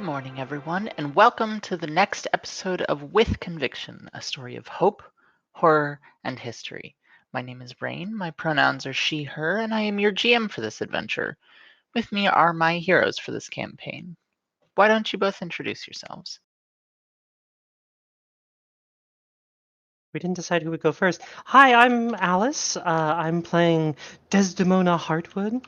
morning, everyone, and welcome to the next episode of With Conviction, a story of hope, horror, and history. My name is Rain, my pronouns are she, her, and I am your GM for this adventure. With me are my heroes for this campaign. Why don't you both introduce yourselves? We didn't decide who would go first. Hi, I'm Alice. I'm playing Desdemona Hartwood,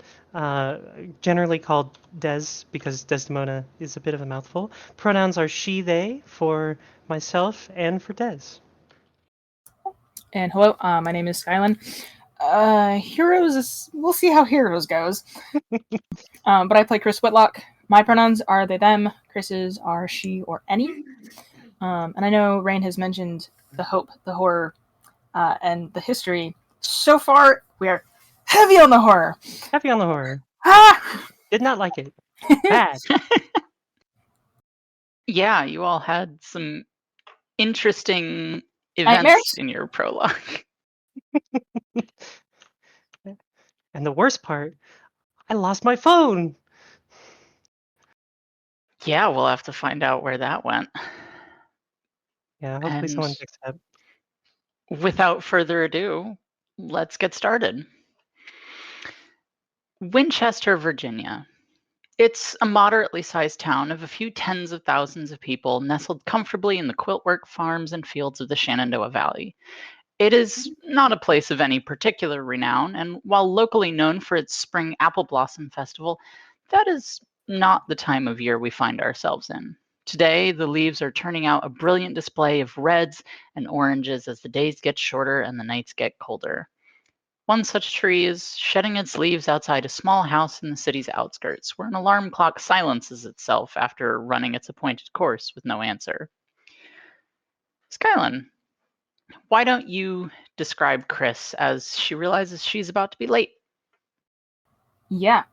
generally called Des because Desdemona is a bit of a mouthful. Pronouns are she, they for myself and for Des. And hello, my name is Skylin. We'll see how Heroes goes. But I play Chris Whitlock. My pronouns are they, them. Chris's are she or any. And I know Rain has mentioned the hope, the horror, and the history. So far, we are heavy on the horror. Heavy on the horror. Ah! Did not like it. Bad. Yeah, you all had some interesting events Nightmares? in your prologue. And the worst part, I lost my phone. Yeah, we'll have to find out where that went. Yeah, hopefully And someone picks it up. without further ado, let's get started. Winchester, Virginia. It's a moderately sized town of a few tens of thousands of people nestled comfortably in the quiltwork farms and fields of the Shenandoah Valley. It is not a place of any particular renown, and while locally known for its spring apple blossom festival, that is not the time of year we find ourselves in. Today, the leaves are turning out a brilliant display of reds and oranges as the days get shorter and the nights get colder. One such tree is shedding its leaves outside a small house in the city's outskirts, where an alarm clock silences itself after running its appointed course with no answer. Skylin, why don't you describe Kris as she realizes she's about to be late? Yeah.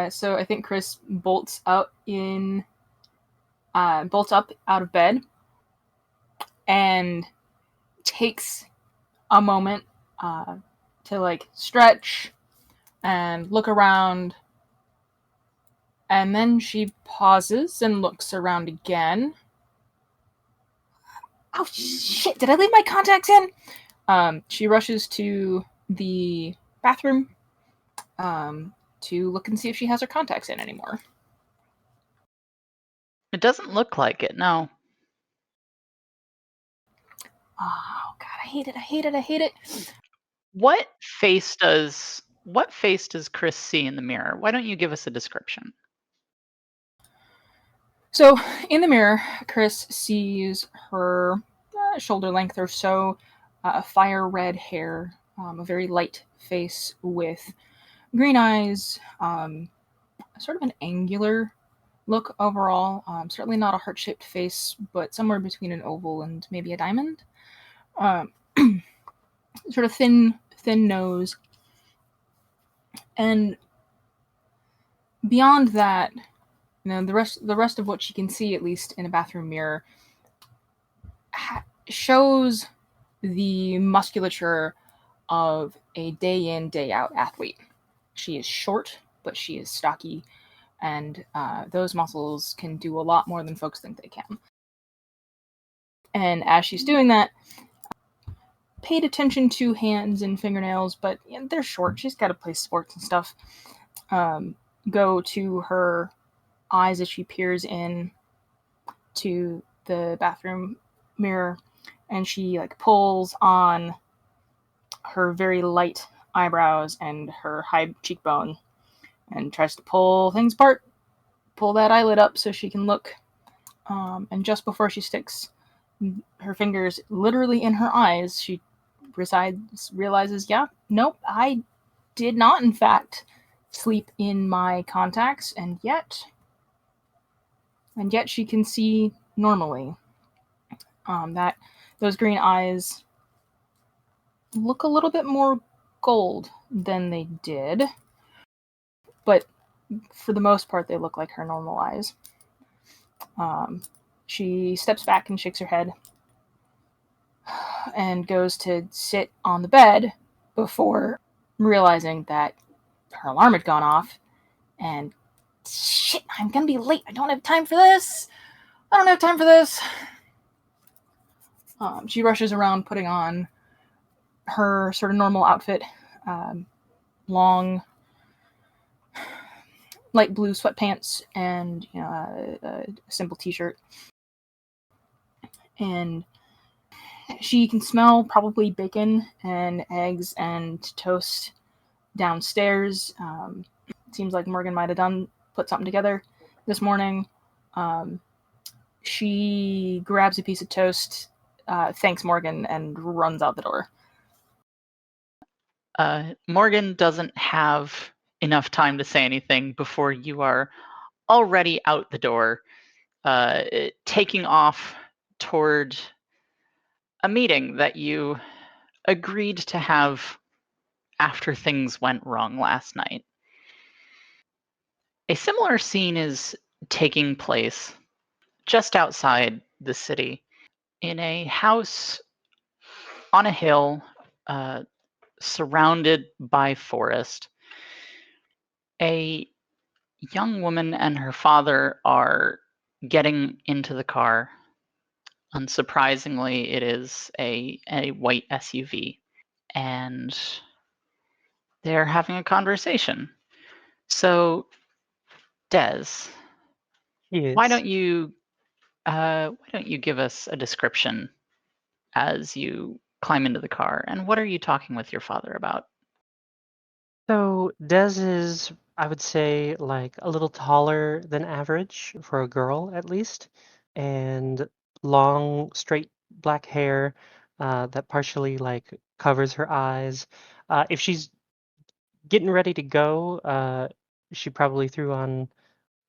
So I think Chris bolts up out of bed and takes a moment to stretch and look around, and then she pauses and looks around again. Oh shit, did I leave my contacts in? She rushes to the bathroom to look and see if she has her contacts in anymore. It doesn't look like it, no. Oh god, I hate it. What face does Kris see in the mirror? Why don't you give us a description? So, in the mirror, Kris sees her shoulder length or so, fire red hair, a very light face with green eyes, sort of an angular look overall. Certainly not a heart-shaped face, but somewhere between an oval and maybe a diamond. Sort of thin nose. And beyond that, the rest of what she can see, at least in a bathroom mirror, shows the musculature of a day in, day out athlete. She is short, but she is stocky, and those muscles can do a lot more than folks think they can. And as she's doing that, paid attention to hands and fingernails, but they're short. She's got to play sports and stuff. Go to her eyes as she peers in to the bathroom mirror, and she pulls on her very light eyebrows and her high cheekbone and tries to pull things apart, pull that eyelid up so she can look. And just before she sticks her fingers literally in her eyes, she realizes, nope, I did not, in fact, sleep in my contacts, and yet she can see normally. That those green eyes look a little bit more gold than they did, but for the most part, they look like her normal eyes. She steps back and shakes her head and goes to sit on the bed before realizing that her alarm had gone off, and shit, I'm gonna be late. I don't have time for this. I don't have time for this. She rushes around putting on her sort of normal outfit, long light blue sweatpants and a simple t-shirt. And she can smell probably bacon and eggs and toast downstairs. Seems like Morgan might have put something together this morning. She grabs a piece of toast, thanks Morgan, and runs out the door. Morgan doesn't have enough time to say anything before you are already out the door, taking off toward a meeting that you agreed to have after things went wrong last night. A similar scene is taking place just outside the city in a house on a hill, surrounded by forest. A young woman and her father are getting into the car. Unsurprisingly, it is a white SUV, and they're having a conversation. So, Des, Yes. why don't you give us a description as you climb into the car, and what are you talking with your father about? So Des is, I would say, like a little taller than average for a girl, at least, and long, straight black hair that partially like covers her eyes. If she's getting ready to go, she probably threw on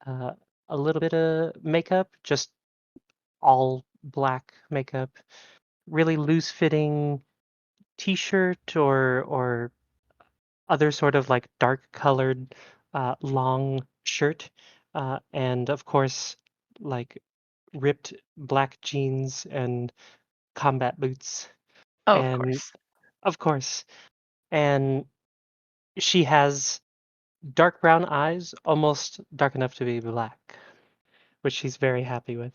uh, a little bit of makeup, just all black makeup, really loose-fitting t-shirt or other sort of like dark colored long shirt, and of course like ripped black jeans and combat boots, Oh, of and course. of course, and she has dark brown eyes, almost dark enough to be black, which she's very happy with.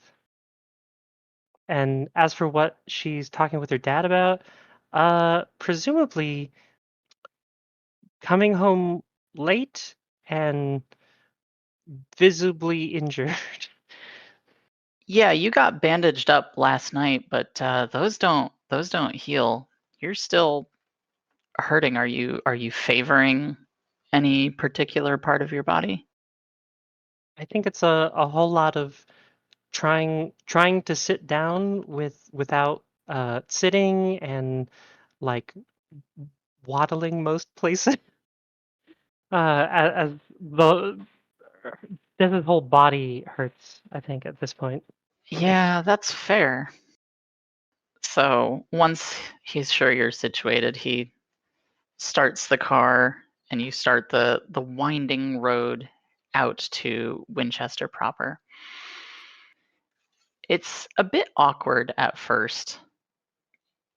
And as for what she's talking with her dad about, presumably coming home late and visibly injured. Yeah, you got bandaged up last night, but those don't heal. You're still hurting. Are you favoring any particular part of your body? I think it's a whole lot of trying to sit down without sitting and like waddling most places. As the Den's whole body hurts, I think, at this point. Yeah, that's fair. So once he's sure you're situated, he starts the car and you start the winding road out to Winchester proper. It's a bit awkward at first.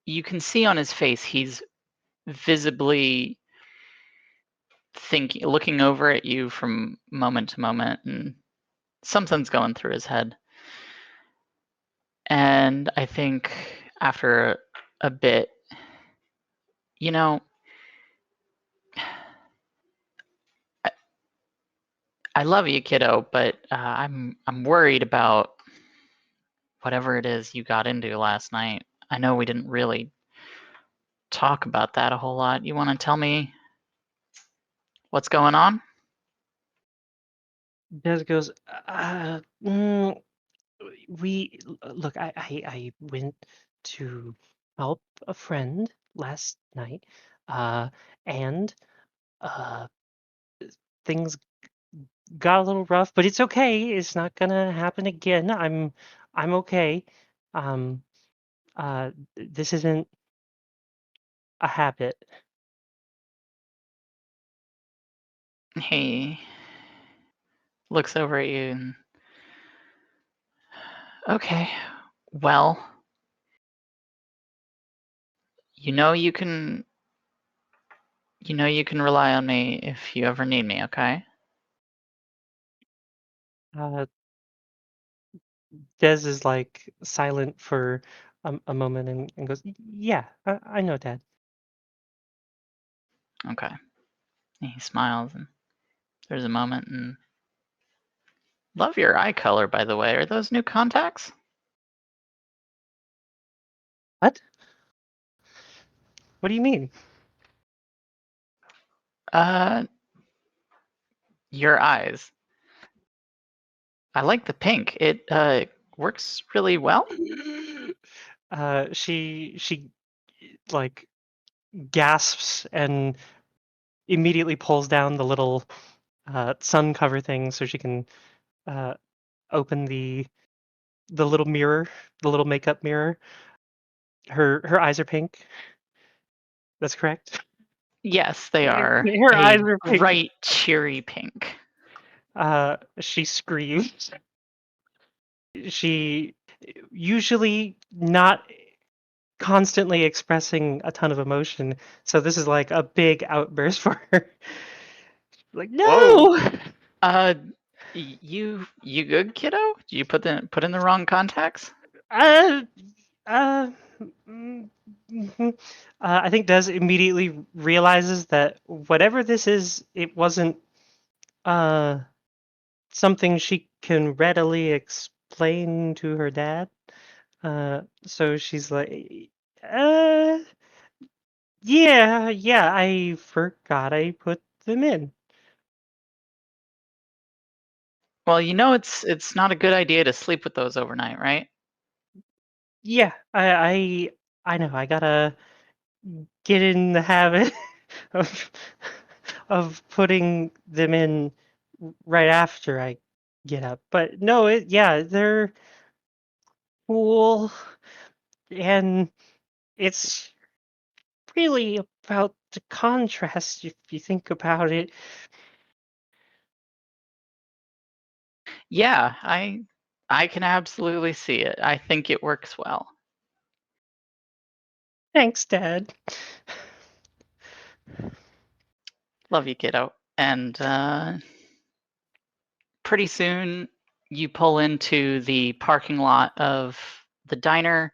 You can see on his face he's visibly looking over at you from moment to moment, and something's going through his head. And I think after a bit, you know, I, I love you, kiddo, but I'm worried about whatever it is you got into last night. I know we didn't really talk about that a whole lot. You want to tell me what's going on? Des goes, mm, we look. I went to help a friend last night, and uh, things got a little rough, but it's okay. It's not gonna happen again. I'm okay. Um, this isn't a habit. He looks over at you and, okay, well, you know you can rely on me if you ever need me, okay? Uh, Des is like silent for a moment and goes, "Yeah, I know, Dad." Okay. And he smiles, and there's a moment, and love your eye color, by the way. Are those new contacts? What? What do you mean? Your eyes. I like the pink. It works really well. She like gasps and immediately pulls down the little sun cover thing so she can open the little mirror, the little makeup mirror. Her eyes are pink. That's correct. Yes, they are Her a eyes are pink. bright, cheery pink. She screams. She usually not constantly expressing a ton of emotion, so this is like a big outburst for her. Like, no! Uh, you good, kiddo? You put in the wrong contacts? Uh, uh, I think Des immediately realizes that whatever this is, it wasn't uh something she can readily explain to her dad. So she's like, uh, yeah, I forgot I put them in. Well, it's not a good idea to sleep with those overnight, right? Yeah, I know. I gotta get in the habit of putting them in right after I get up. But no, yeah, they're cool, and it's really about the contrast if you think about it. Yeah, I can absolutely see it. I think it works well. Thanks, Dad. Love you, kiddo. And pretty soon you pull into the parking lot of the diner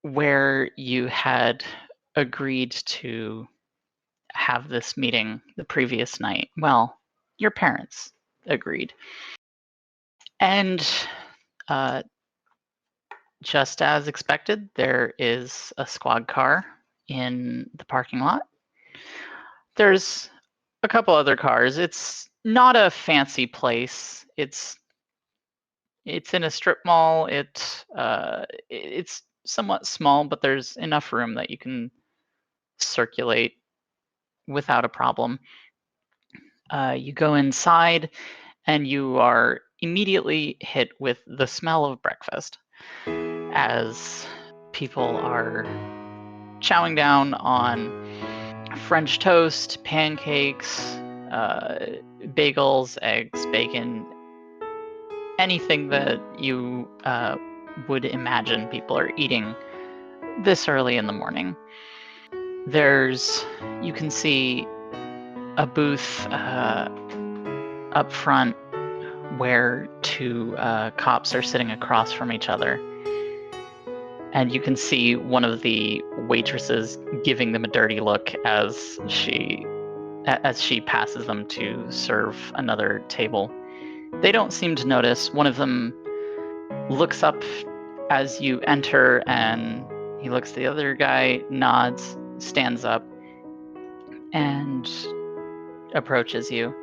where you had agreed to have this meeting the previous night. Well, your parents agreed. And uh, just as expected, there is a squad car in the parking lot. There's a couple other cars. It's not a fancy place. It's in a strip mall. It's somewhat small, but there's enough room that you can circulate without a problem. You go inside, and you are immediately hit with the smell of breakfast as people are chowing down on French toast, pancakes, bagels, eggs, bacon, anything that you would imagine people are eating this early in the morning. You can see a booth up front where two cops are sitting across from each other. And you can see one of the waitresses giving them a dirty look as she passes them to serve another table. They don't seem to notice. One of them looks up as you enter, and he looks at the other guy, nods, stands up, and approaches you.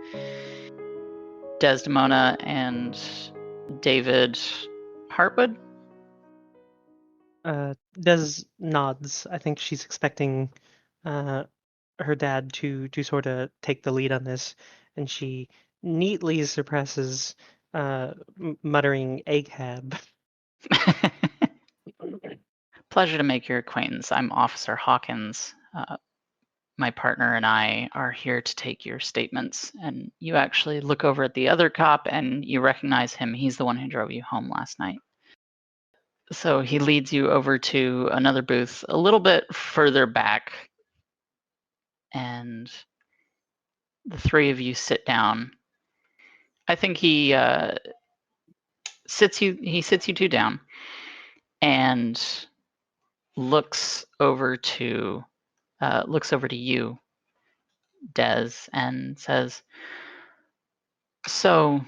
Desdemona and David Hartwood. Des nods. I think she's expecting her dad to sort of take the lead on this, and she neatly suppresses muttering "egghead." Pleasure to make your acquaintance. I'm Officer Hawkins. My partner and I are here to take your statements. And you actually look over at the other cop and you recognize him. He's the one who drove you home last night. So he leads you over to another booth a little bit further back. And the three of you sit down. I think he sits you two down and looks over to you, Des, and says, "So,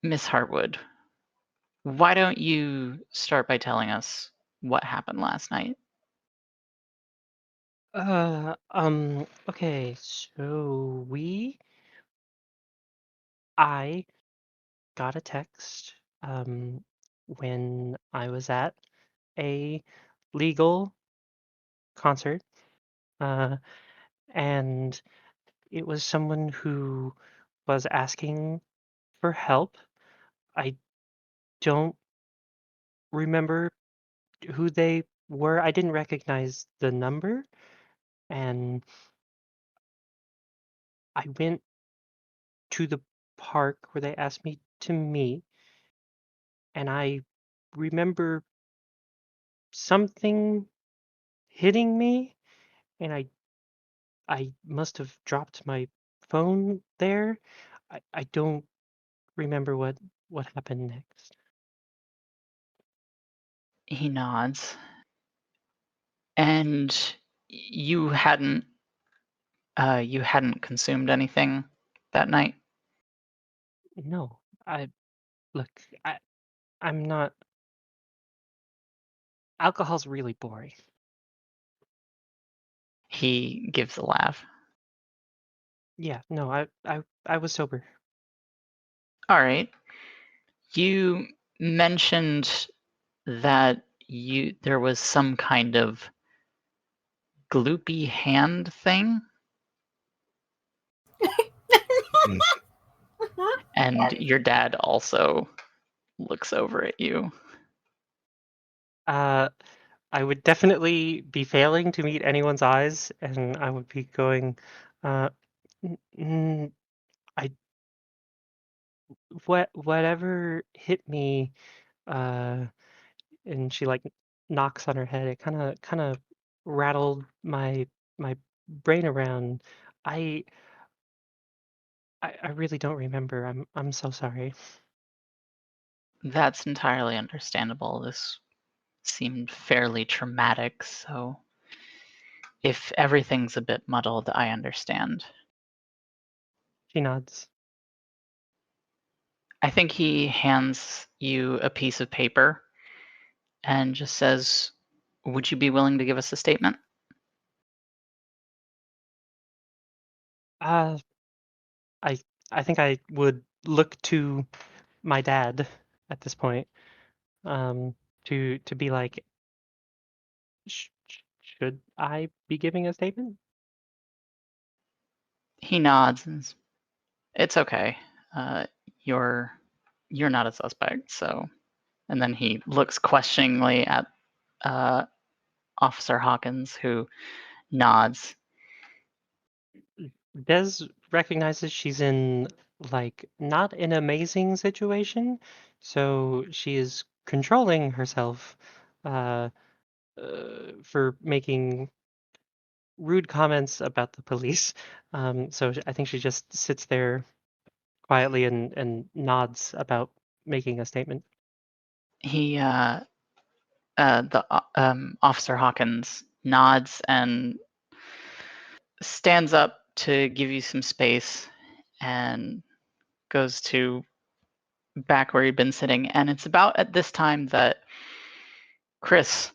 Miss Hartwood, why don't you start by telling us what happened last night?" Okay, so I got a text, when I was at a legal concert, uh, and it was someone who was asking for help. I don't remember who they were. I didn't recognize the number, and I went to the park where they asked me to meet, and I remember something hitting me, and I must have dropped my phone there. I don't remember what happened next. He nods. And you hadn't consumed anything that night? No, I look, I'm not. Alcohol's really boring. He gives a laugh. Yeah, no, I was sober. All right. You mentioned that there was some kind of gloopy hand thing, and your dad also looks over at you. Uh, I would definitely be failing to meet anyone's eyes, and I would be going, uh, I whatever hit me, uh, and she like knocks on her head. It kind of rattled my brain around. I I really don't remember. I'm so sorry. That's entirely understandable. This seemed fairly traumatic, so if everything's a bit muddled, I understand. She nods. I think he hands you a piece of paper and just says, "Would you be willing to give us a statement?" Uh, I I think I would look to my dad at this point, to be like, should I be giving a statement? He nods and says, "It's okay. Uh, you're you're not a suspect." So, and then he looks questioningly at uh, Officer Hawkins, who nods. Des recognizes she's in like not an amazing situation, so she is controlling herself, uh, for making rude comments about the police. So I think she just sits there quietly and nods about making a statement. He, the Officer Hawkins nods and stands up to give you some space, and goes to back where he'd been sitting. And it's about at this time that Kris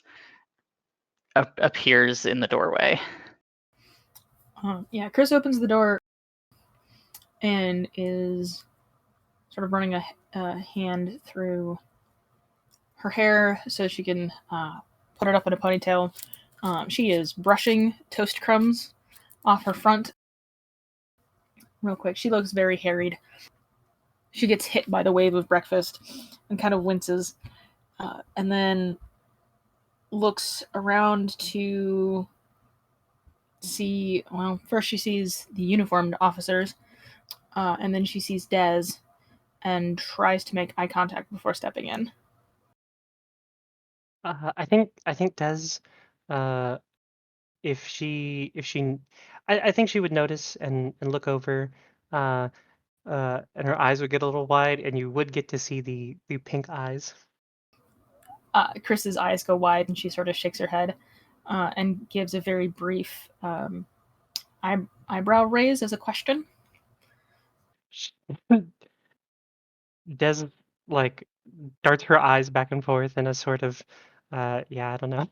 appears in the doorway. Yeah, Kris opens the door and is sort of running a hand through her hair so she can put it up in a ponytail. She is brushing toast crumbs off her front real quick. She looks very harried. She gets hit by the wave of breakfast and kind of winces, and then looks around to see. Well, first she sees the uniformed officers, and then she sees Des and tries to make eye contact before stepping in. I think Des, uh, if she I think she would notice and look over, uh, and her eyes would get a little wide, and you would get to see the pink eyes. Kris's eyes go wide, and she sort of shakes her head and gives a very brief eyebrow raise as a question. Des like darts her eyes back and forth in a sort of, yeah, I don't know.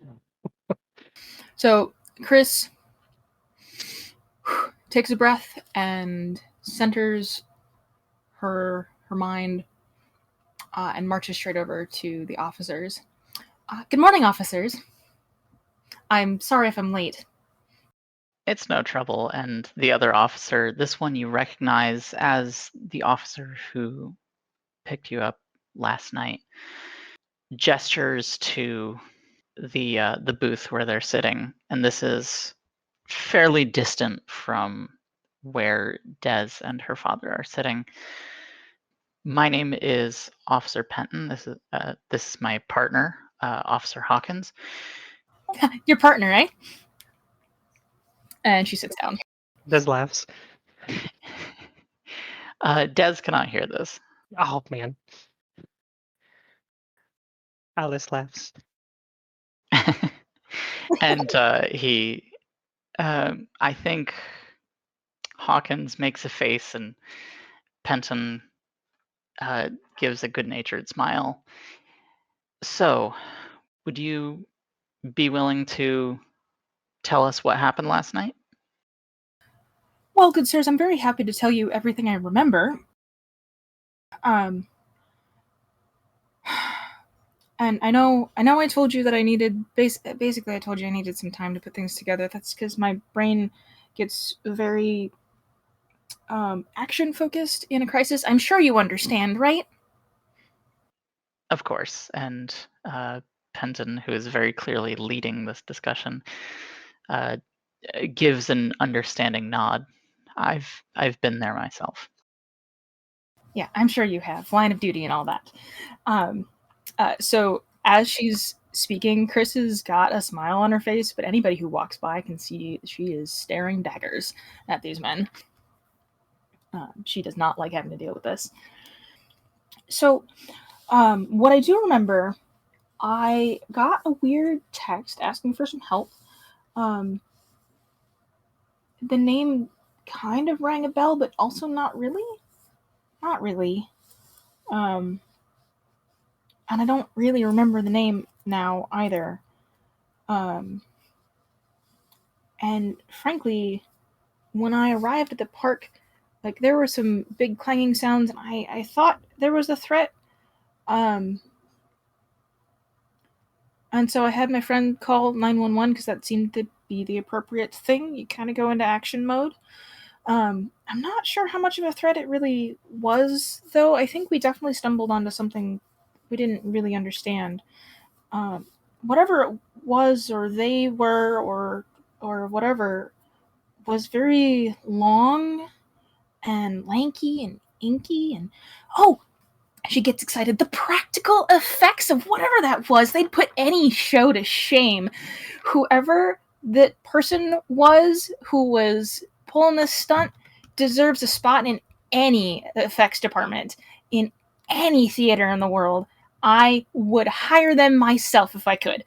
So Kris takes a breath and centers her mind and marches straight over to the officers. Good morning, officers. I'm sorry if I'm late. It's no trouble. And the other officer, this one you recognize as the officer who picked you up last night, gestures to the booth where they're sitting, and this is fairly distant from where Des and her father are sitting. My name is Officer Penton. This is my partner, Officer Hawkins. Your partner, eh? And she sits down. Des laughs. Des cannot hear this. Oh man. Alice laughs. And I think Hawkins makes a face and Penton gives a good-natured smile. So, would you be willing to tell us what happened last night? Well, good sirs, I'm very happy to tell you everything I remember. And I know I told you that I needed basically I told you I needed some time to put things together. That's because my brain gets very action focused in a crisis. I'm sure you understand, right? Of course. And Penton, who is very clearly leading this discussion, gives an understanding nod. I've been there myself. Yeah, I'm sure you have. Line of duty and all that. So as she's speaking, Kris has got a smile on her face, but anybody who walks by can see she is staring daggers at these men. She does not like having to deal with this. So, what I do remember, I got a weird text asking for some help. The name kind of rang a bell, but also not really. Not really. And I don't really remember the name now either. And frankly, when I arrived at the park, like there were some big clanging sounds, and I thought there was a threat. And so I had my friend call 911 because that seemed to be the appropriate thing. You kind of go into action mode. I'm not sure how much of a threat it really was, though. I think we definitely stumbled onto something we didn't really understand. Whatever it was, or they were, or whatever, was very long and lanky and inky, and oh, she gets excited. The practical effects of whatever that was, they'd put any show to shame. Whoever that person was who was pulling this stunt deserves a spot in any effects department, in any theater in the world. I would hire them myself if I could.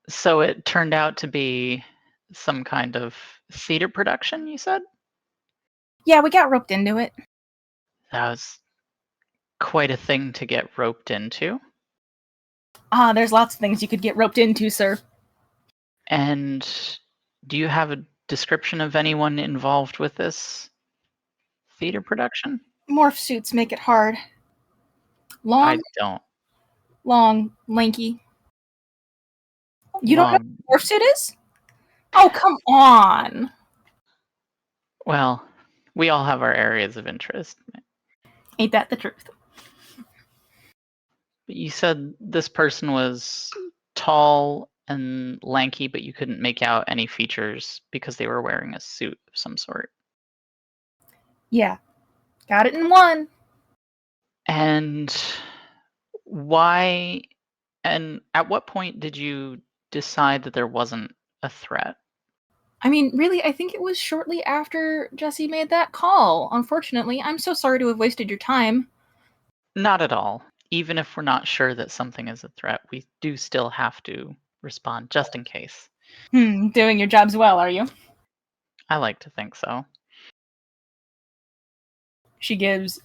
So it turned out to be some kind of theater production, you said? Yeah, we got roped into it. That was quite a thing to get roped into. There's lots of things you could get roped into, sir. And do you have a description of anyone involved with this theater production? Morph suits make it hard. I don't. Long, lanky. You don't know Long. what a morph suit is? Oh, come on. Well, we all have our areas of interest. Ain't that the truth? But you said this person was tall and lanky, but you couldn't make out any features because they were wearing a suit of some sort. Yeah. Got it in one. And why and at what point did you decide that there wasn't a threat? I mean, really, I think it was shortly after Jesse made that call. Unfortunately, I'm so sorry to have wasted your time. Not at all. Even if we're not sure that something is a threat, we do still have to respond just in case. Doing your jobs well, are you? I like to think so. She gives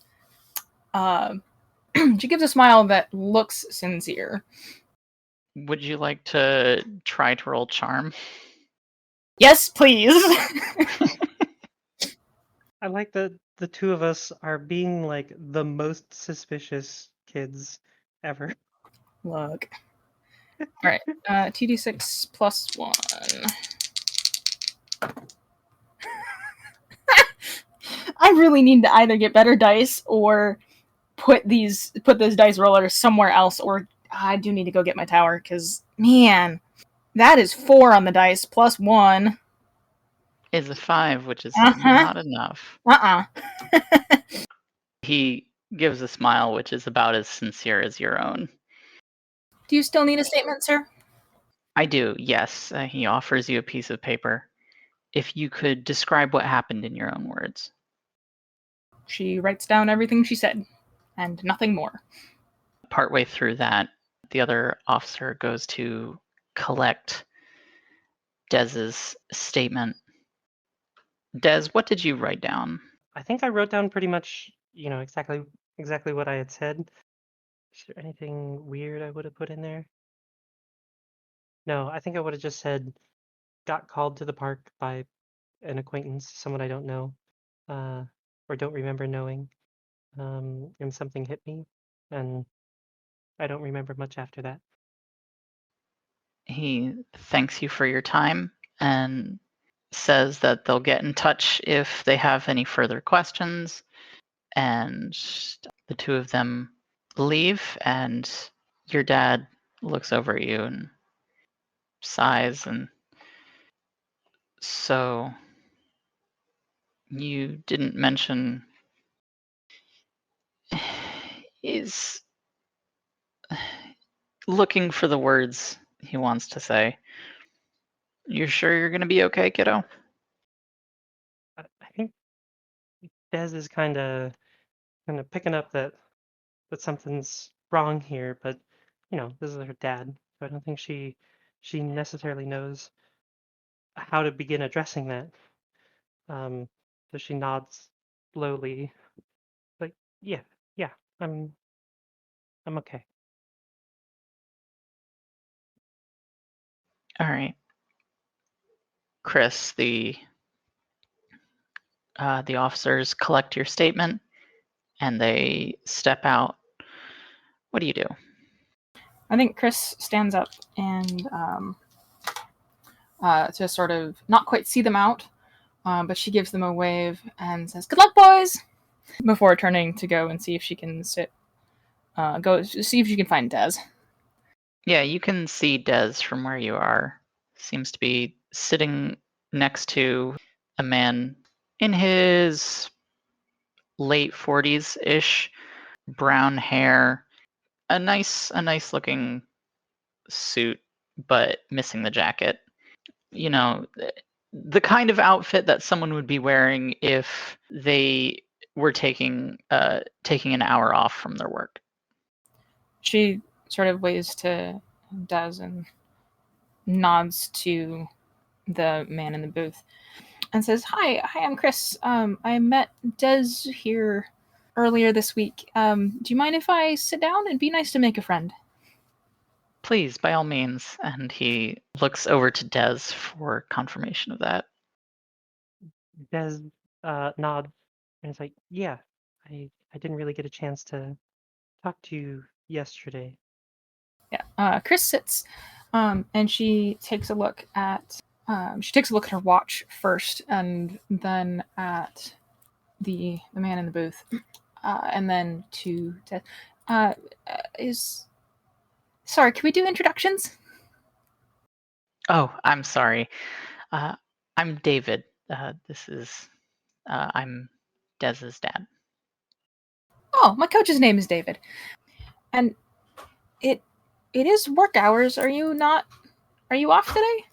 she gives a smile that looks sincere. Would you like to try to roll charm? Yes, please. I like that the two of us are being like the most suspicious kids ever. Look. All right. TD6 plus 1. I really need to either get better dice or put this dice roller somewhere else, or I do need to go get my tower because, man, that is 4 on the dice plus 1. Is a 5, which is Uh-huh. not enough. Uh-uh. He gives a smile, which is about as sincere as your own. Do you still need a statement, sir? I do, yes. He offers you a piece of paper. If you could describe what happened in your own words. She writes down everything she said, and nothing more. Partway through that, the other officer goes to collect Dez's statement. Des, what did you write down? I think I wrote down pretty much, exactly what I had said. Is there anything weird I would have put in there? No, I think I would have just said, got called to the park by an acquaintance, someone I don't know, or don't remember knowing, and something hit me, and I don't remember much after that. He thanks you for your time and says that they'll get in touch if they have any further questions. And the two of them leave, and your dad looks over at you and sighs. And so you didn't mention is looking for the words he wants to say. You're sure you're going to be okay, kiddo? I think Des is kind of picking up that something's wrong here, but this is her dad, so I don't think she necessarily knows how to begin addressing that. So she nods slowly, like, yeah, I'm okay. All right. Kris, the officers collect your statement and they step out. What do you do? I think Kris stands up and to sort of not quite see them out, but she gives them a wave and says, "Good luck, boys!" before turning to go and see if she can go see if she can find Des. Yeah, you can see Des from where you are. Seems to be sitting next to a man in his late 40s-ish, brown hair, a nice looking suit, but missing the jacket. The kind of outfit that someone would be wearing if they were taking an hour off from their work. She sort of waves to Des and nods to the man in the booth and says, Hi, I'm Kris. I met Des here earlier this week. Do you mind if I sit down? It'd be nice to make a friend." Please, by all means. And he looks over to Des for confirmation of that. Des nods and is like, yeah, I didn't really get a chance to talk to you yesterday. Yeah. Kris sits, and she takes a look at her watch first, and then at the man in the booth, and then to Des. Sorry, can we do introductions? Oh, I'm sorry. I'm David. I'm Dez's dad. Oh, my coach's name is David. And it is work hours. Are you off today?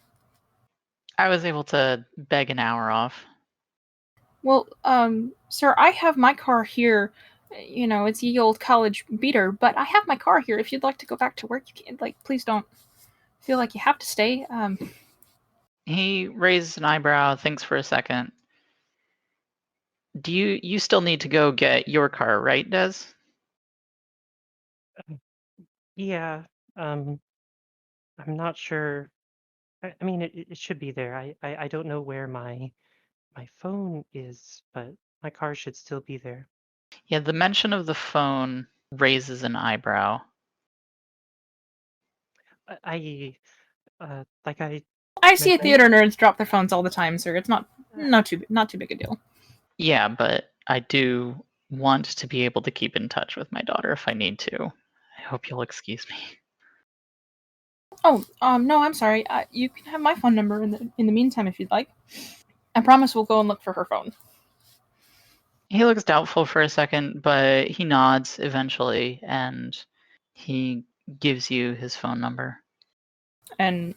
I was able to beg an hour off. Well, sir, I have my car here. You know, it's ye old college beater, but I have my car here. If you'd like to go back to work, you can. Like, please don't feel like you have to stay. He raises an eyebrow, thinks for a second. Do you still need to go get your car, right, Des? Yeah. I'm not sure. I mean, it should be there. I don't know where my phone is, but my car should still be there. Yeah, the mention of the phone raises an eyebrow. Like I I see mentioned. theater nerds drop their phones all the time, sir. It's not too big a deal. Yeah, but I do want to be able to keep in touch with my daughter if I need to. I hope you'll excuse me. Oh, no, I'm sorry. You can have my phone number in the meantime if you'd like. I promise we'll go and look for her phone. He looks doubtful for a second, but he nods eventually and he gives you his phone number. And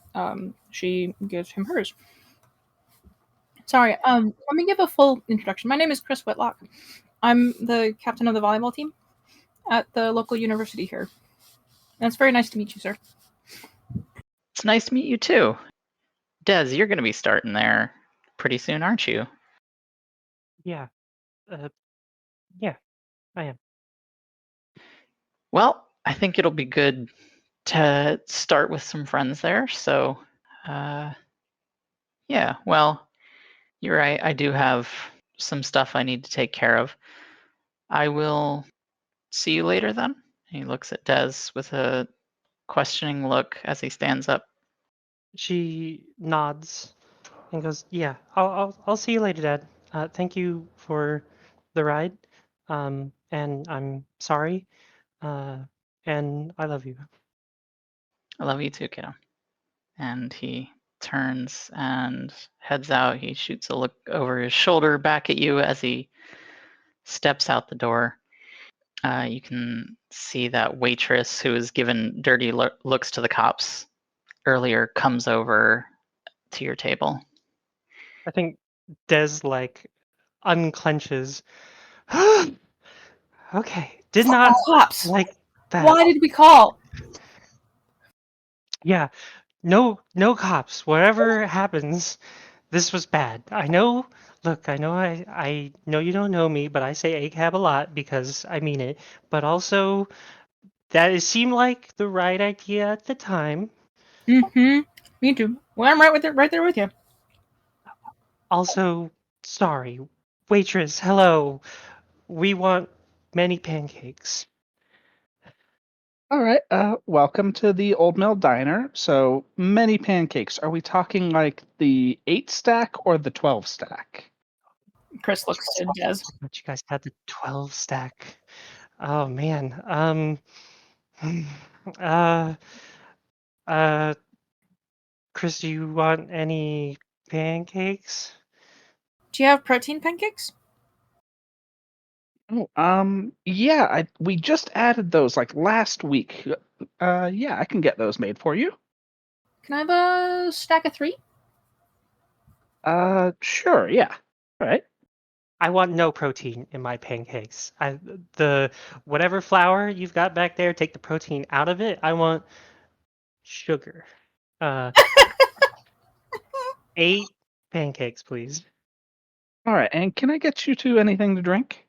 she gives him hers. Sorry, let me give a full introduction. My name is Chris Whitlock. I'm the captain of the volleyball team at the local university here. And it's very nice to meet you, sir. It's nice to meet you too. Des, you're going to be starting there pretty soon, aren't you? Yeah. Yeah, I am. Well, I think it'll be good to start with some friends there. So, yeah, well, you're right. I do have some stuff I need to take care of. I will see you later then. He looks at Des with a questioning look as he stands up. She nods and goes, "Yeah, I'll see you later, Dad. Thank you for the ride. And I'm sorry. And I love you." I love you too, kiddo. And he turns and heads out. He shoots a look over his shoulder back at you as he steps out the door. You can see that waitress who was given dirty looks to the cops earlier comes over to your table. I think Des like unclenches. Okay, did not Cops. like that. Why did we call? Yeah, no cops. Whatever happens, this was bad. I know. Look, I know you don't know me, but I say ACAB a lot because I mean it. But also, that it seemed like the right idea at the time. Mm-hmm. Me too. Well, I'm right there with you. Also, sorry, waitress. Hello, we want many pancakes. All right. Welcome to the Old Mill Diner. So many pancakes. Are we talking like the 8 stack or the 12 stack? Chris looks to Des. But you guys had the 12 stack. Oh man. Uh. Uh. Chris, do you want any pancakes? Do you have protein pancakes? Oh, yeah. We just added those like last week. Yeah, I can get those made for you. Can I have a stack of 3? Sure. Yeah. All right. I want no protein in my pancakes. The whatever flour you've got back there, take the protein out of it. I want sugar. Uh, 8 pancakes, please. All right. And can I get you to anything to drink?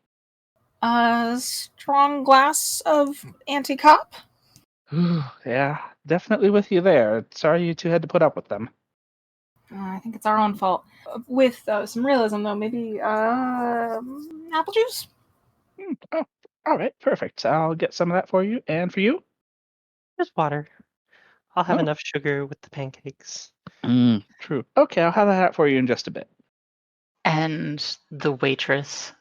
A strong glass of anti-cop? Yeah, definitely with you there. Sorry you two had to put up with them. I think it's our own fault. With some realism, though, maybe apple juice? Oh, all right. Perfect. I'll get some of that for you. And for you? Just water. I'll have Oh. enough sugar with the pancakes. True. Okay, I'll have that for you in just a bit. And the waitress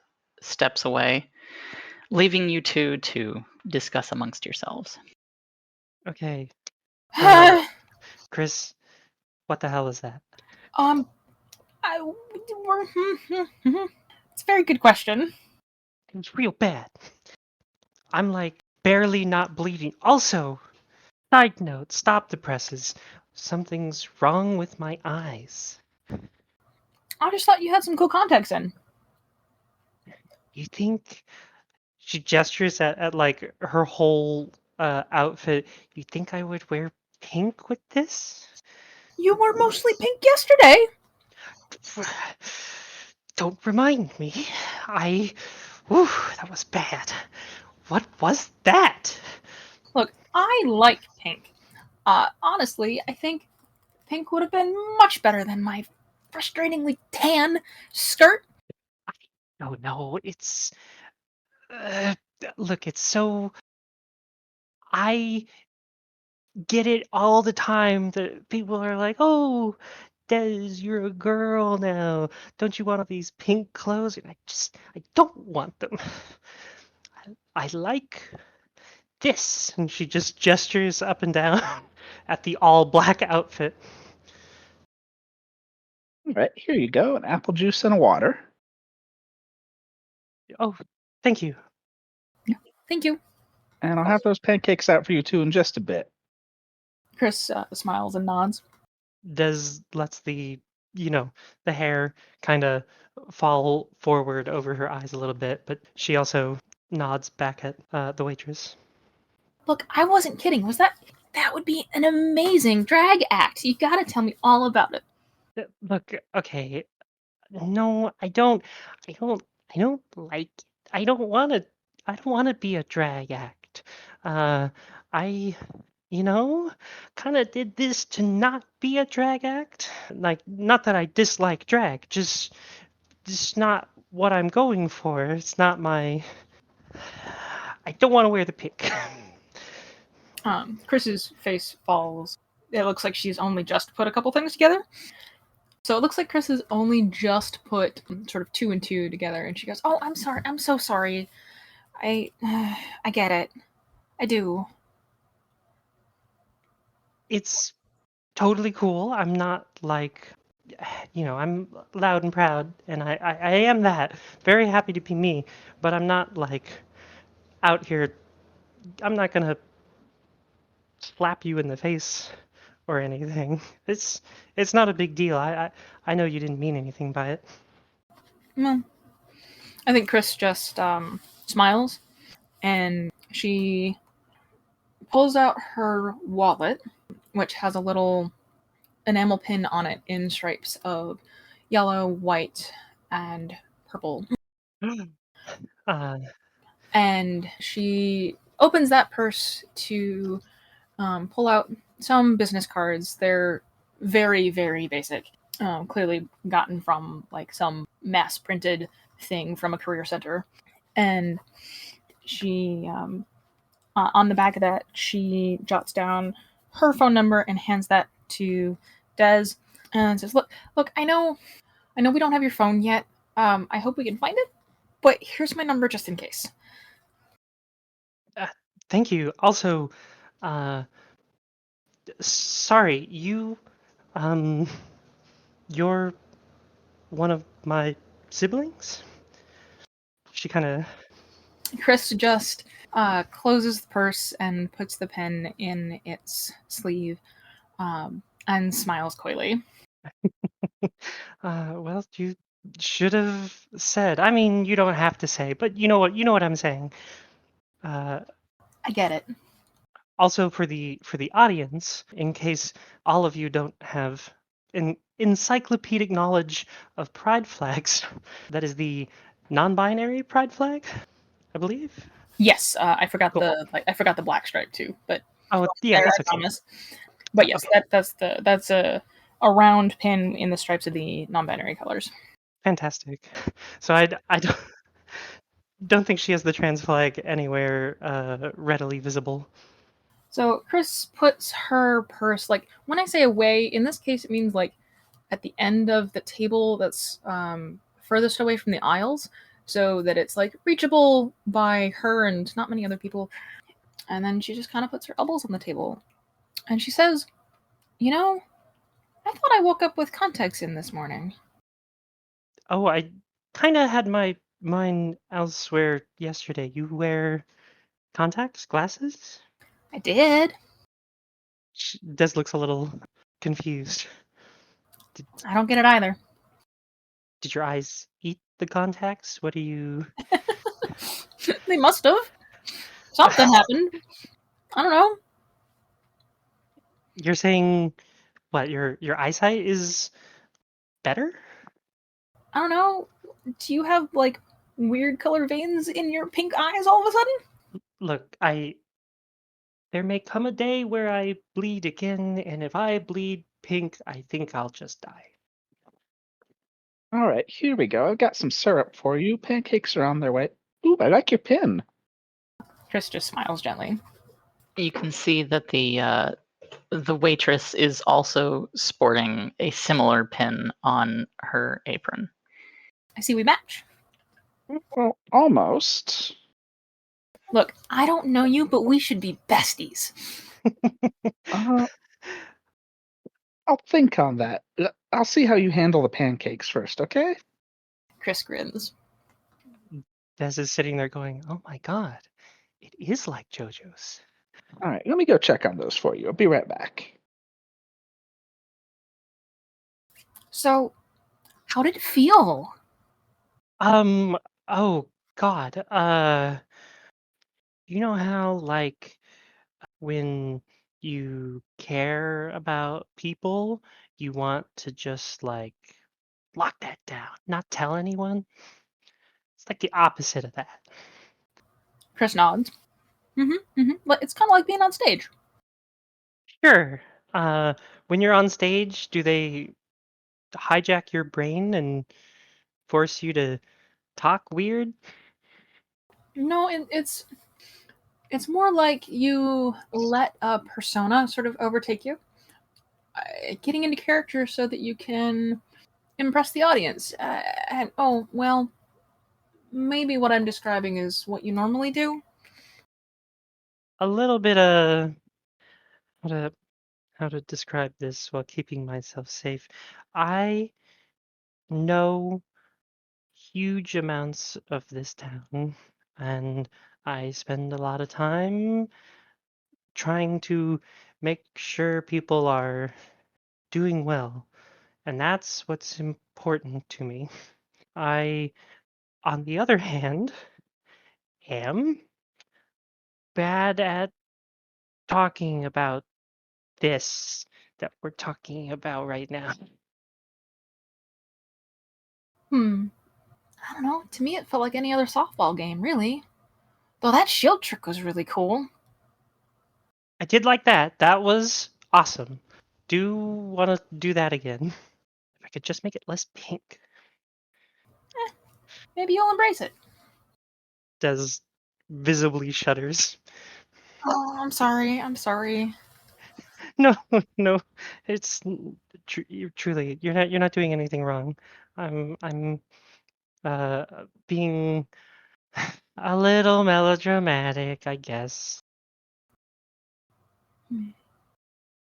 steps away, leaving you two to discuss amongst yourselves. Okay. Uh, Chris, what the hell is that? It's a very good question. It's real bad. I'm like barely not bleeding. Also, side note, stop the presses. Something's wrong with my eyes. I just thought you had some cool contacts in. You think she gestures at like her whole outfit? You think I would wear pink with this? You were mostly pink yesterday. Don't remind me. Whew, that was bad. What was that? Look, I like pink. Honestly, I think pink would have been much better than my frustratingly tan skirt. No, it's uh, look, it's so I get it all the time that people are like, "Oh, Des, you're a girl now. Don't you want all these pink clothes?" And I don't want them. I like this. And she just gestures up and down at the all black outfit. All right, here you go, an apple juice and a water. Oh, thank you. Thank you. And I'll have those pancakes out for you too in just a bit. Kris smiles and nods. Des lets the hair kind of fall forward over her eyes a little bit, but she also nods back at the waitress. Look, I wasn't kidding. That would be an amazing drag act. You gotta tell me all about it. Look, okay. No, I don't like it. I don't want to be a drag act. I kind of did this to not be a drag act. Like, not that I dislike drag, just not what I'm going for. It's not my. I don't want to wear the pink. Kris's face falls. It looks like she's only just put a couple things together. So it looks like Kris has only just put sort of 2 and 2 together, and she goes, "Oh, I'm sorry. I'm so sorry. I I get it. I do." It's totally cool. I'm not like, I'm loud and proud, and I am that. Very happy to be me, but I'm not like out here. I'm not gonna slap you in the face or anything. It's not a big deal. I know you didn't mean anything by it. Well, I think Kris just smiles, and she pulls out her wallet, which has a little enamel pin on it in stripes of yellow, white, and purple. Uh, And she opens that purse to pull out some business cards. They're very, very basic. Clearly gotten from like some mass printed thing from a career center. And she, on the back of that, she jots down her phone number and hands that to Des and says, "Look, I know we don't have your phone yet. I hope we can find it, but here's my number just in case." Thank you. Also, uh, sorry, you're one of my siblings? She kind of. Kris just closes the purse and puts the pen in its sleeve and smiles coyly. Well, you should have said. I mean, you don't have to say, but you know what I'm saying. Uh, I get it. Also for the audience, in case all of you don't have an encyclopedic knowledge of pride flags, that is the non-binary pride flag, I believe. Yes, I forgot Cool. I forgot the black stripe too, but Oh yeah, there, that's I okay. promise. But yes, Okay. that's a round pin in the stripes of the non-binary colors. Fantastic. So I don't think she has the trans flag anywhere readily visible. So Kris puts her purse, like when I say away, in this case it means like at the end of the table that's furthest away from the aisles, so that it's like reachable by her and not many other people. And then she just kind of puts her elbows on the table and she says, "You know, I thought I woke up with contacts in this morning." Oh, I kind of had mine elsewhere yesterday. You wear contacts, glasses? I did. Des looks a little confused. I don't get it either. Did your eyes eat the contacts? What do you? They must have. Something happened. I don't know. You're saying what? Your eyesight is better? I don't know. Do you have like weird color veins in your pink eyes all of a sudden? Look, there may come a day where I bleed again, and if I bleed pink, I think I'll just die. All right, here we go. I've got some syrup for you. Pancakes are on their way. Ooh, I like your pin. Kris just smiles gently. You can see that the waitress is also sporting a similar pin on her apron. I see we match. Well, almost. Look, I don't know you, but we should be besties. Uh, I'll think on that. I'll see how you handle the pancakes first, okay? Kris grins. Des is sitting there going, "Oh my god, it is like JoJo's." All right, let me go check on those for you. I'll be right back. So, how did it feel? Oh god. You know how like when you care about people, you want to just like lock that down, not tell anyone? It's like the opposite of that. Kris nods. It's kind of like being on stage. Sure. When you're on stage, do they hijack your brain and force you to talk weird? No, it's more like you let a persona sort of overtake you, getting into character so that you can impress the audience. And oh well, maybe what I'm describing is what you normally do. A little bit of how to how to describe this while keeping myself safe. I know huge amounts of this town, and I spend a lot of time trying to make sure people are doing well, and that's what's important to me. I, on the other hand, am bad at talking about this that we're talking about right now. I don't know. To me, it felt like any other softball game, really. Though that shield trick was really cool. I did like that. That was awesome. Do want to do that again. If I could just make it less pink. Maybe you'll embrace it. Des visibly shudders. Oh, I'm sorry. I'm sorry. No, no, it's truly you're not doing anything wrong. I'm being a little melodramatic, I guess.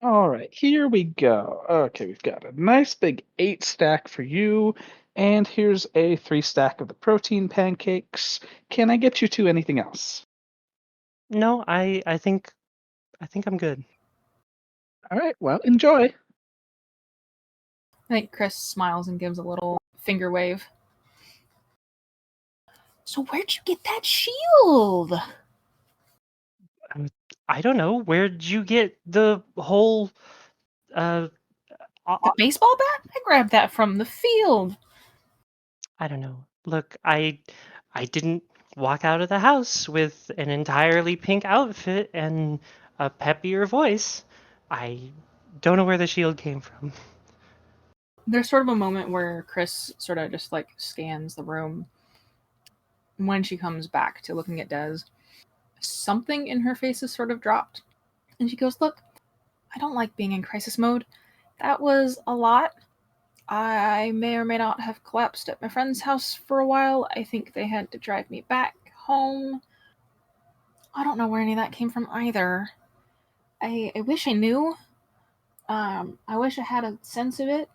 All right, here we go. Okay, we've got a nice big 8 stack for you, and here's a 3 stack of the protein pancakes. Can I get you to anything else? No, I think I'm good. All right, well, enjoy. I think Kris smiles and gives a little finger wave. So where'd you get that shield? I don't know. Where'd you get the whole uh The baseball bat? I grabbed that from the field. I don't know. Look, I didn't walk out of the house with an entirely pink outfit and a peppier voice. I don't know where the shield came from. There's sort of a moment where Kris sort of just like scans the room. When she comes back to looking at Des, something in her face is sort of dropped. And she goes, "Look, I don't like being in crisis mode. That was a lot. I may or may not have collapsed at my friend's house for a while. I think they had to drive me back home. I don't know where any of that came from either. I wish I knew. I wish I had a sense of it.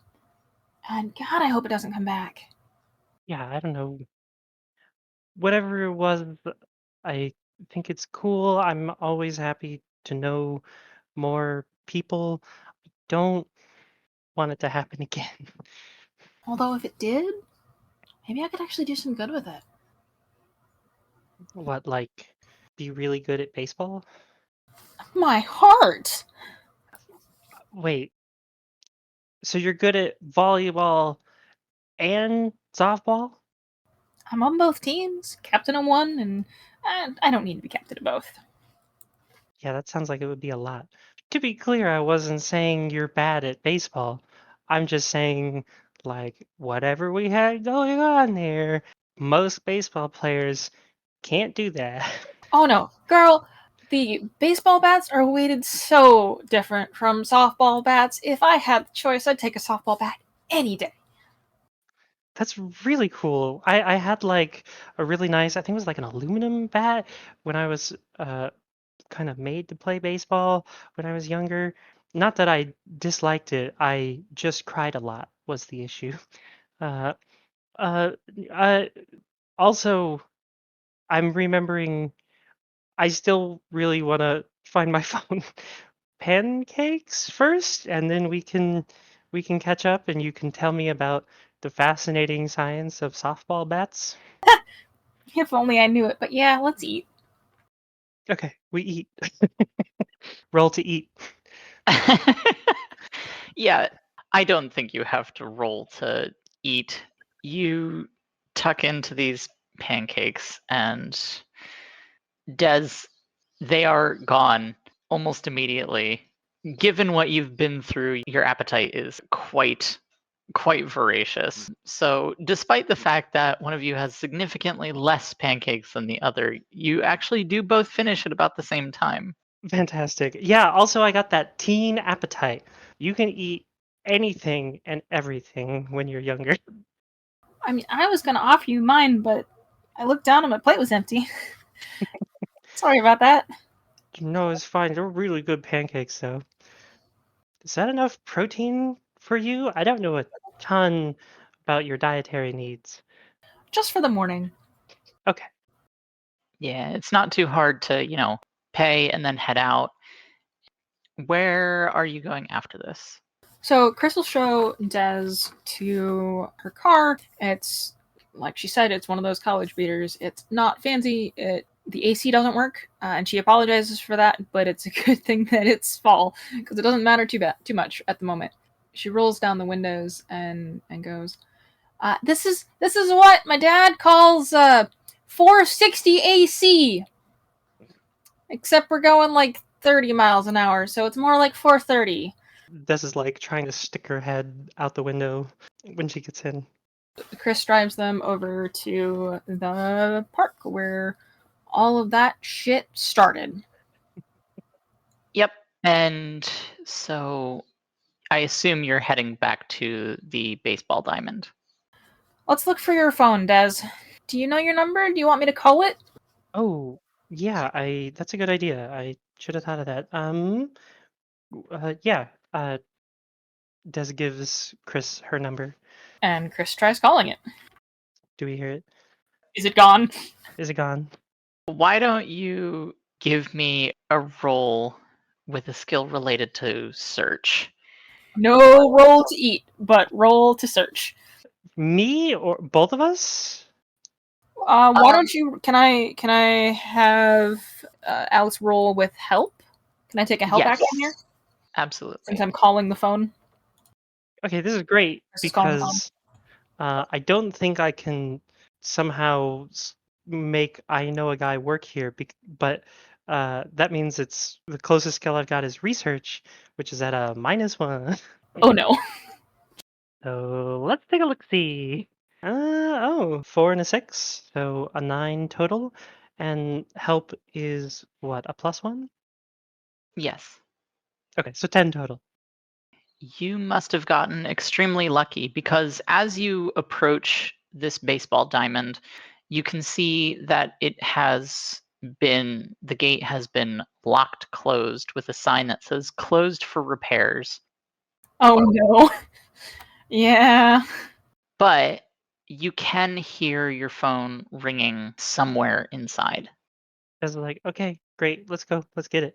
And God, I hope it doesn't come back." Yeah, I don't know. Whatever it was, I think it's cool. I'm always happy to know more people. Don't want it to happen again. Although if it did, maybe I could actually do some good with it. What, like, be really good at baseball? My heart! Wait, so you're good at volleyball and softball? I'm on both teams, captain of one, and I don't need to be captain of both. Yeah, that sounds like it would be a lot. To be clear, I wasn't saying you're bad at baseball. I'm just saying, like, whatever we had going on there, most baseball players can't do that. Oh no, girl, the baseball bats are weighted so different from softball bats. If I had the choice, I'd take a softball bat any day. That's really cool. I had like a really nice, I think it was like an aluminum bat when I was kind of made to play baseball when I was younger. Not that I disliked it, I just cried a lot was the issue. Uh, uh, uh, Also, I'm remembering I still really want to find my phone. Pancakes first, and then we can catch up, and you can tell me about the fascinating science of softball bats. If only I knew it, but yeah, let's eat. Okay, we eat. Roll to eat. Yeah, I don't think you have to roll to eat. You tuck into these pancakes, and Des, they are gone almost immediately. Given what you've been through, your appetite is quite voracious. So, despite the fact that one of you has significantly less pancakes than the other, you actually do both finish at about the same time. Fantastic. Yeah, also I got that teen appetite. You can eat anything and everything when you're younger. I mean, I was gonna offer you mine, but I looked down and my plate was empty. Sorry about that. No, it's fine. They're really good pancakes though. Is that enough protein for you? I don't know a ton about your dietary needs. Just for the morning. Okay. Yeah, it's not too hard to, pay and then head out. Where are you going after this? So Chris will show Des to her car. It's like she said, it's one of those college beaters. It's not fancy. The AC doesn't work, and she apologizes for that. But it's a good thing that it's fall because it doesn't matter too much at the moment. She rolls down the windows and goes, "This is what my dad calls 460 AC. Except we're going like 30 miles an hour, so it's more like 430." Des is like trying to stick her head out the window when she gets in. Chris drives them over to the park where all of that shit started. Yep. And so I assume you're heading back to the baseball diamond. Let's look for your phone, Des. Do you know your number? Do you want me to call it? Oh, yeah, that's a good idea. I should have thought of that. Yeah, Des gives Chris her number. And Chris tries calling it. Do we hear it? Is it gone? Is it gone? Why don't you give me a roll with a skill related to search? No roll to eat, but roll to search. Me or both of us? Why don't you? Can I have Alex roll with help? Can I take a help Yes. action here Absolutely. since I'm calling the phone? Okay, this is great Chris is calling the phone. because I don't think I can somehow make I know a guy work here, but that means it's the closest skill I've got is research, which is at a -1. Oh no. So let's take a look. See. 4 and a 6, so a 9 total, and help is what, a +1? Yes. Okay, so 10 total. You must have gotten extremely lucky because as you approach this baseball diamond, you can see that the gate has been locked closed with a sign that says closed for repairs. Oh no. Yeah. But you can hear your phone ringing somewhere inside. I was like, okay, great, let's go, let's get it.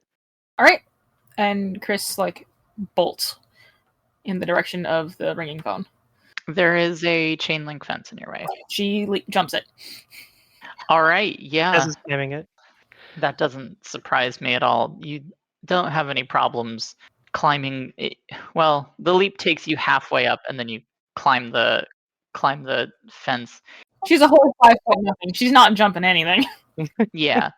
All right. And Chris like bolts in the direction of the ringing phone. There is a chain link fence in your way. She jumps it. All right, Des yeah. is spamming it. That doesn't surprise me at all. You don't have any problems climbing it. Well, the leap takes you halfway up and then you climb the fence. She's a whole 5 foot nothing. She's not jumping anything. Yeah.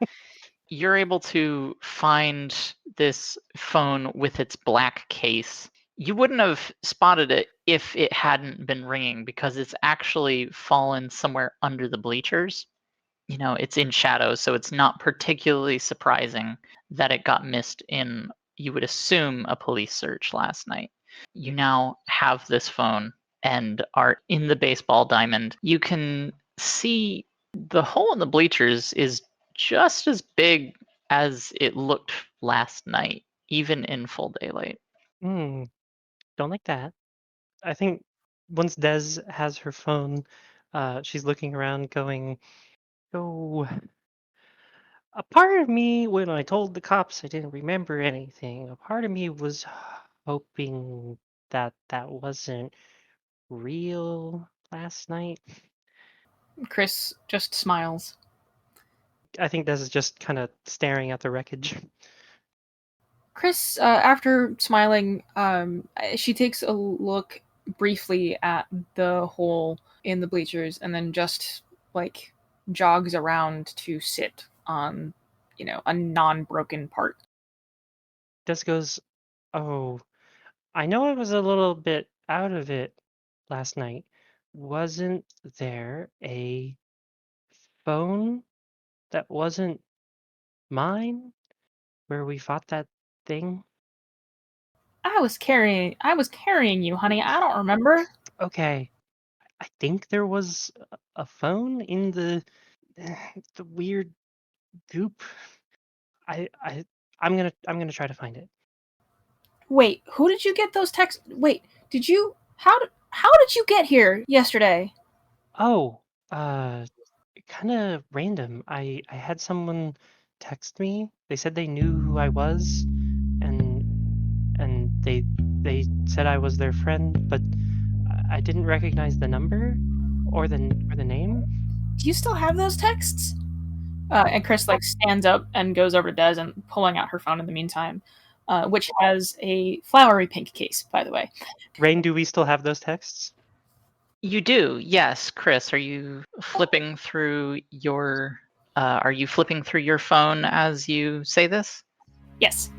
You're able to find this phone with its black case. You wouldn't have spotted it if it hadn't been ringing because it's actually fallen somewhere under the bleachers. You know, it's in shadows, so it's not particularly surprising that it got missed in, you would assume, a police search last night. You now have this phone and are in the baseball diamond. You can see the hole in the bleachers is just as big as it looked last night, even in full daylight. Don't like that. I think once Des has her phone, she's looking around going, oh, a part of me, when I told the cops I didn't remember anything, a part of me was hoping that that wasn't real last night. Kris just smiles. I think Des is just kind of staring at the wreckage. Kris, after smiling, she takes a look briefly at the hole in the bleachers and then just like jogs around to sit on, a non-broken part. Des goes, oh, I know I was a little bit out of it last night. Wasn't there a phone that wasn't mine where we fought that thing? I was carrying you, honey. I don't remember. Okay, I think there was a phone in the the weird goop. I'm gonna try to find it. Wait, who did you get those texts? Wait, how did you get here yesterday? Oh, kind of random. I had someone text me. They said they knew who I was, and they said I was their friend, but I didn't recognize the number or the name. Do you still have those texts? And Kris stands up and goes over to Des and pulling out her phone in the meantime, which has a flowery pink case, by the way. Rain, do we still have those texts? You do, yes, Kris. Are you flipping through your phone as you say this? Yes.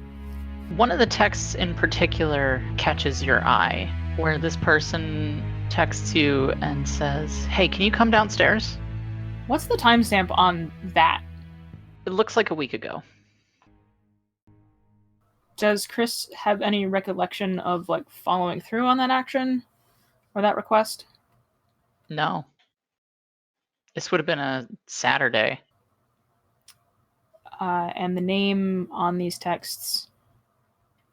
One of the texts in particular catches your eye, where this person texts you and says, "Hey, can you come downstairs?" What's the timestamp on that? It looks like a week ago. Does Kris have any recollection of following through on that action or that request? No. This would have been a Saturday. And the name on these texts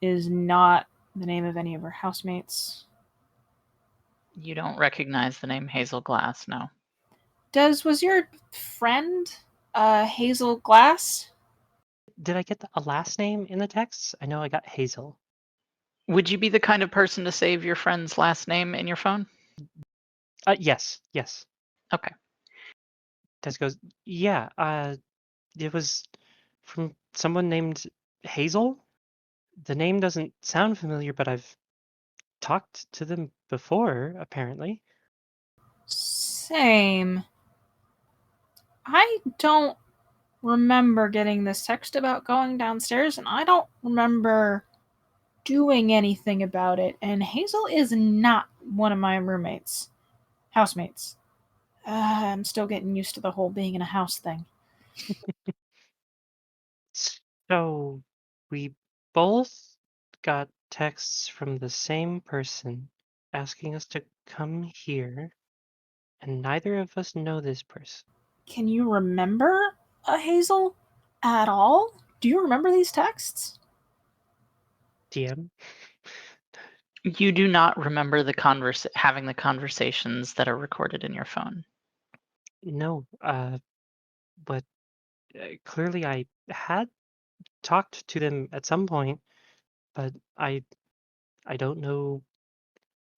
is not the name of any of her housemates. You don't recognize the name Hazel Glass, no. Was your friend Hazel Glass? Did I get a last name in the texts? I know I got Hazel. Would you be the kind of person to save your friend's last name in your phone? Yes. Okay. Des goes, yeah, it was from someone named Hazel. The name doesn't sound familiar, but I've talked to them before, apparently. Same. I don't remember getting this text about going downstairs, and I don't remember doing anything about it. And Hazel is not one of my housemates. I'm still getting used to the whole being in a house thing. So we both got texts from the same person asking us to come here, and neither of us know this person. Can you remember a Hazel at all? Do you remember these texts? DM? You do not remember having the conversations that are recorded in your phone. No, but clearly I had talked to them at some point, but I don't know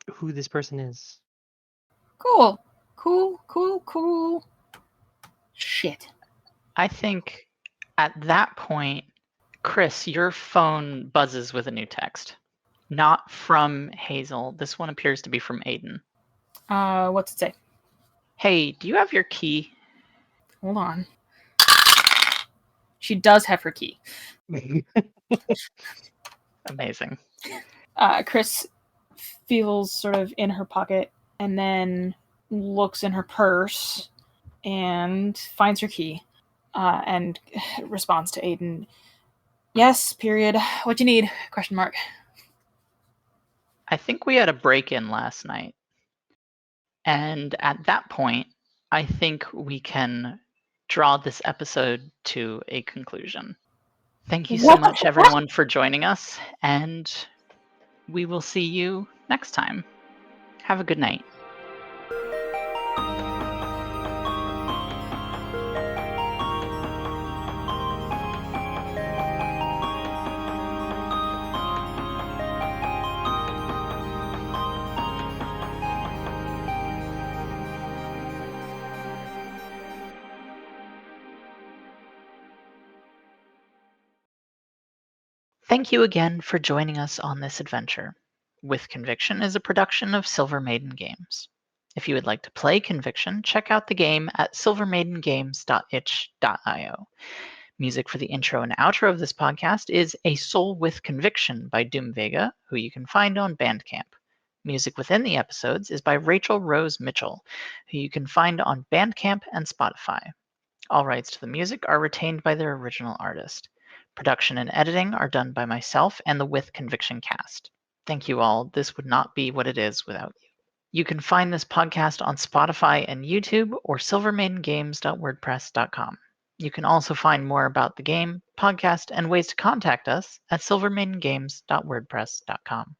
who this person is. Cool. Shit. I think at that point, Kris, your phone buzzes with a new text. Not from Hazel. This one appears to be from Aiden. What's it say? Hey, do you have your key? Hold on. She does have her key. Amazing. Kris feels sort of in her pocket and then looks in her purse and finds her key and responds to Aiden. Yes, period. What you need? Question mark. I think we had a break-in last night. And at that point, I think we can draw this episode to a conclusion. Thank you so much, everyone, for joining us, and we will see you next time. Have a good night. Thank you again for joining us on this adventure. With Conviction is a production of Silver Maiden Games. If you would like to play Conviction, check out the game at silvermaidengames.itch.io. Music for the intro and outro of this podcast is A Soul with Conviction by Doom Vega, who you can find on Bandcamp. Music within the episodes is by Rachel Rose Mitchell, who you can find on Bandcamp and Spotify. All rights to the music are retained by their original artist. Production and editing are done by myself and the With Conviction cast. Thank you all. This would not be what it is without you. You can find this podcast on Spotify and YouTube or silvermaidengames.wordpress.com. You can also find more about the game, podcast, and ways to contact us at silvermaidengames.wordpress.com.